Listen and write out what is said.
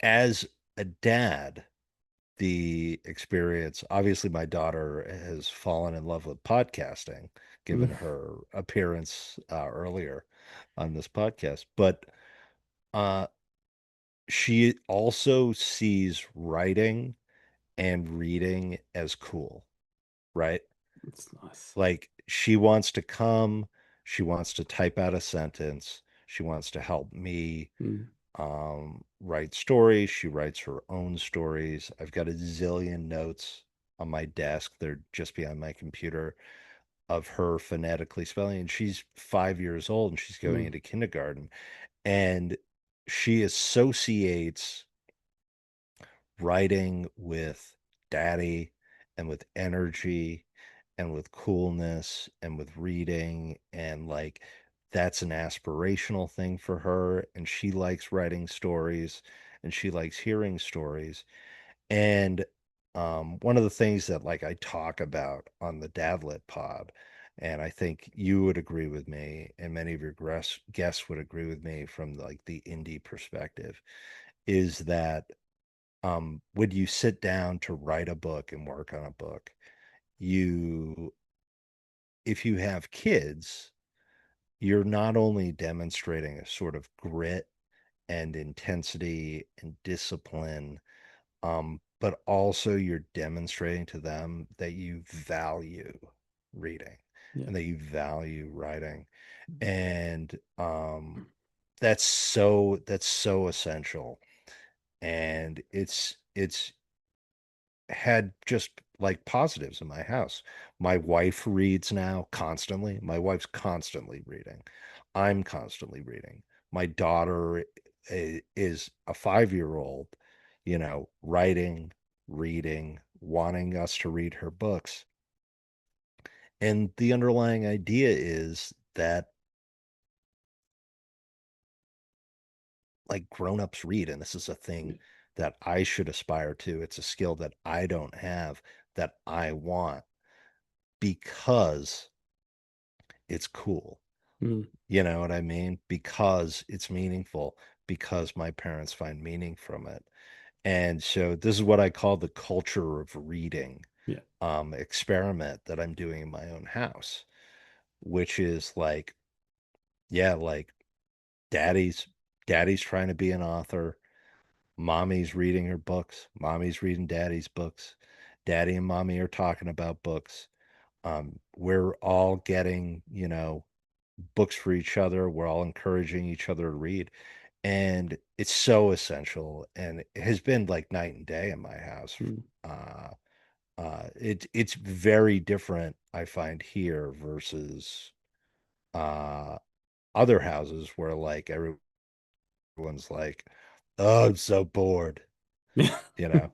as a dad, the experience, obviously my daughter has fallen in love with podcasting, given Mm. her appearance earlier on this podcast. But uh, she also sees writing and reading as cool, right? It's nice. Like she wants to come, she wants to type out a sentence, she wants to help me Mm. write stories. She writes her own stories. I've got a zillion notes on my desk. They're just behind my computer of her phonetically spelling. And she's 5 years old and she's going Mm. into kindergarten. And she associates writing with daddy and with energy and with coolness and with reading, and like that's an aspirational thing for her, and she likes writing stories and she likes hearing stories. And one of the things that like I talk about on the Dadlit pod, and I think you would agree with me and many of your guests would agree with me from like the indie perspective, is that when you sit down to write a book and work on a book, you, if you have kids, you're not only demonstrating a sort of grit and intensity and discipline, but also you're demonstrating to them that you value reading Yeah. and that you value writing. And that's so essential. And it's had just like positives in my house. My wife reads now constantly. My wife's constantly reading. I'm constantly reading. My daughter is a 5 year old, writing, reading, wanting us to read her books. And the underlying idea is that like grown-ups read, and this is a thing Yeah. that I should aspire to. It's a skill that I don't have that I want because it's cool. Mm. You know what I mean? Because it's meaningful, because my parents find meaning from it. And so this is what I call the culture of reading Yeah. experiment that I'm doing in my own house, which is like, yeah, like daddy's daddy's trying to be an author, mommy's reading her books, mommy's reading daddy's books, daddy and mommy are talking about books. We're all getting, books for each other. We're all encouraging each other to read. And it's so essential. And it has been like night and day in my house. Mm. Uh, it's very different, I find, here versus uh, other houses where like everyone's like, oh, I'm so bored, Yeah. you know?